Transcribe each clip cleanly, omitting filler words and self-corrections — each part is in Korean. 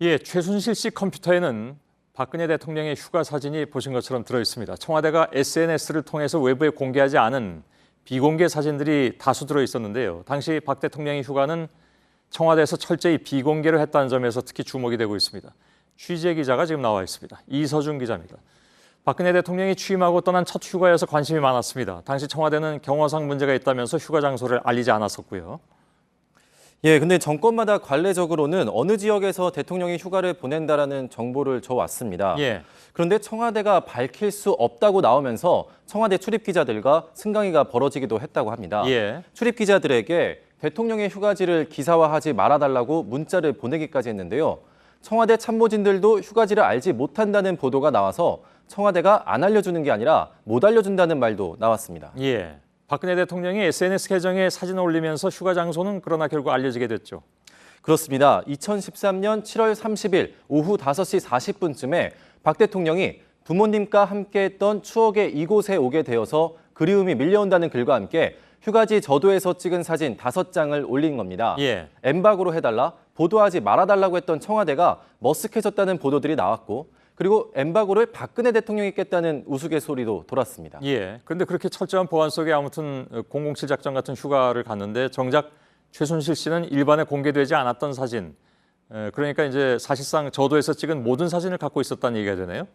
예, 최순실 씨 컴퓨터에는 박근혜 대통령의 휴가 사진이 보신 것처럼 들어있습니다. 청와대가 SNS를 통해서 외부에 공개하지 않은 비공개 사진들이 다수 들어있었는데요. 당시 박 대통령의 휴가는 청와대에서 철저히 비공개로 했다는 점에서 특히 주목이 되고 있습니다. 취재 기자가 지금 나와 있습니다. 이서준 기자입니다. 박근혜 대통령이 취임하고 떠난 첫 휴가여서 관심이 많았습니다. 당시 청와대는 경호상 문제가 있다면서 휴가 장소를 알리지 않았었고요. 예, 근데 정권마다 관례적으로는 어느 지역에서 대통령이 휴가를 보낸다라는 정보를 줘왔습니다. 예. 그런데 청와대가 밝힐 수 없다고 나오면서 청와대 출입 기자들과 승강이가 벌어지기도 했다고 합니다. 예. 출입 기자들에게 대통령의 휴가지를 기사화하지 말아달라고 문자를 보내기까지 했는데요. 청와대 참모진들도 휴가지를 알지 못한다는 보도가 나와서 청와대가 안 알려주는 게 아니라 못 알려준다는 말도 나왔습니다. 예. 박근혜 대통령이 SNS 계정에 사진을 올리면서 휴가 장소는 그러나 결국 알려지게 됐죠. 그렇습니다. 2013년 7월 30일 오후 5시 40분쯤에 박 대통령이 부모님과 함께했던 추억의 이곳에 오게 되어서 그리움이 밀려온다는 글과 함께 휴가지 저도에서 찍은 사진 5장을 올린 겁니다. 예. 엠바고로 해달라, 보도하지 말아달라고 했던 청와대가 머쓱해졌다는 보도들이 나왔고 그리고 엠바고를 박근혜 대통령이 깼다는 우스갯소리도 돌았습니다. 예. 그런데 그렇게 철저한 보안 속에 아무튼 007 작전 같은 휴가를 갔는데 정작 최순실 씨는 일반에 공개되지 않았던 사진. 그러니까 이제 사실상 저도에서 찍은 모든 사진을 갖고 있었다는 얘기가 되네요.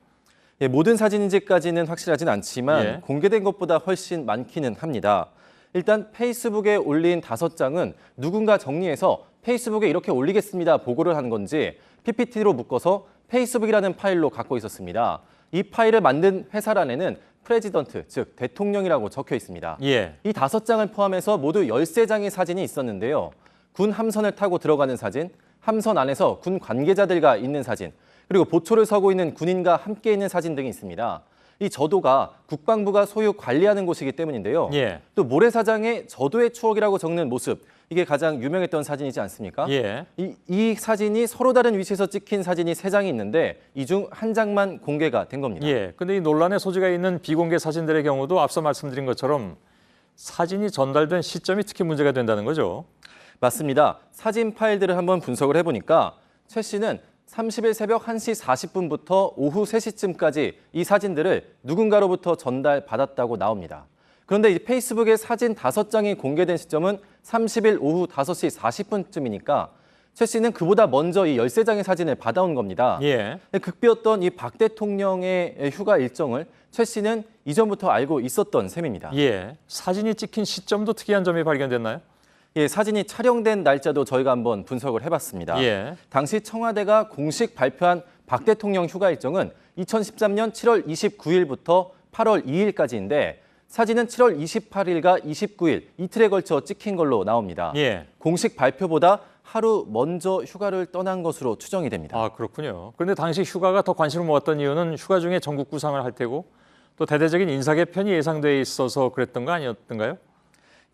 예, 모든 사진인지까지는 확실하진 않지만 예. 공개된 것보다 훨씬 많기는 합니다. 일단 페이스북에 올린 5장은 누군가 정리해서 페이스북에 이렇게 올리겠습니다 보고를 한 건지 PPT로 묶어서 페이스북이라는 파일로 갖고 있었습니다. 이 파일을 만든 회사란에는 프레지던트, 즉 대통령이라고 적혀 있습니다. 예. 이 5장을 포함해서 모두 13장의 사진이 있었는데요. 군 함선을 타고 들어가는 사진, 함선 안에서 군 관계자들과 있는 사진, 그리고 보초를 서고 있는 군인과 함께 있는 사진 등이 있습니다. 이 저도가 국방부가 소유 관리하는 곳이기 때문인데요. 예. 또 모래사장에 저도의 추억이라고 적는 모습, 이게 가장 유명했던 사진이지 않습니까? 예. 이 사진이 서로 다른 위치에서 찍힌 사진이 3장이 있는데 이 중 한 장만 공개가 된 겁니다. 예. 근데 이 논란의 소지가 있는 비공개 사진들의 경우도 앞서 말씀드린 것처럼 사진이 전달된 시점이 특히 문제가 된다는 거죠. 맞습니다. 사진 파일들을 한번 분석을 해보니까 최 씨는 30일 새벽 1시 40분부터 오후 3시쯤까지 이 사진들을 누군가로부터 전달받았다고 나옵니다. 그런데 이 페이스북에 사진 5장이 공개된 시점은 30일 오후 5시 40분쯤이니까 최 씨는 그보다 먼저 이 13장의 사진을 받아온 겁니다. 예. 급비었던 이 박 대통령의 휴가 일정을 최 씨는 이전부터 알고 있었던 셈입니다. 예. 사진이 찍힌 시점도 특이한 점이 발견됐나요? 예, 사진이 촬영된 날짜도 저희가 한번 분석을 해봤습니다. 예. 당시 청와대가 공식 발표한 박 대통령 휴가 일정은 2013년 7월 29일부터 8월 2일까지인데 사진은 7월 28일과 29일 이틀에 걸쳐 찍힌 걸로 나옵니다. 예. 공식 발표보다 하루 먼저 휴가를 떠난 것으로 추정이 됩니다. 아, 그렇군요. 그런데 당시 휴가가 더 관심을 모았던 이유는 휴가 중에 전국 구상을 할 테고 또 대대적인 인사 개편이 예상돼 있어서 그랬던 거 아니었던가요?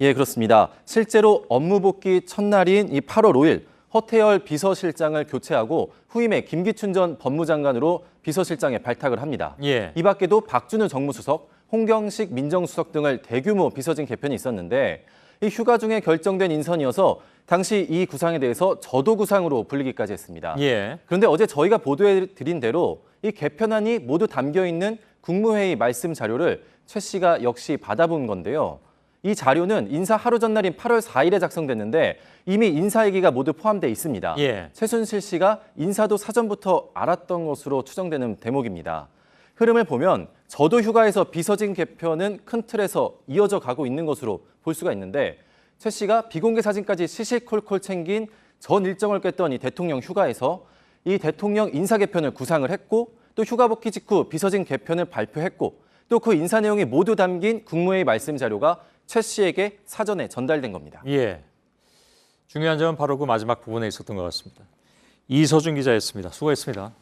예, 그렇습니다. 실제로 업무 복귀 첫날인 이 8월 5일 허태열 비서실장을 교체하고 후임에 김기춘 전 법무장관으로 비서실장에 발탁을 합니다. 예. 이 밖에도 박준우 정무수석, 홍경식 민정수석 등을 대규모 비서진 개편이 있었는데 이 휴가 중에 결정된 인선이어서 당시 이 구상에 대해서 저도 구상으로 불리기까지 했습니다. 예. 그런데 어제 저희가 보도해드린 대로 이 개편안이 모두 담겨있는 국무회의 말씀 자료를 최 씨가 역시 받아본 건데요. 이 자료는 인사 하루 전날인 8월 4일에 작성됐는데 이미 인사 얘기가 모두 포함되어 있습니다. 예. 최순실 씨가 인사도 사전부터 알았던 것으로 추정되는 대목입니다. 흐름을 보면 저도 휴가에서 비서진 개편은 큰 틀에서 이어져 가고 있는 것으로 볼 수가 있는데 최 씨가 비공개 사진까지 시시콜콜 챙긴 전 일정을 깼던 이 대통령 휴가에서 이 대통령 인사 개편을 구상을 했고 또 휴가 복귀 직후 비서진 개편을 발표했고 또 그 인사 내용이 모두 담긴 국무회의 말씀 자료가 최 씨에게 사전에 전달된 겁니다. 예. 중요한 점은 바로 그 마지막 부분에 있었던 것 같습니다. 이서준 기자였습니다. 수고했습니다.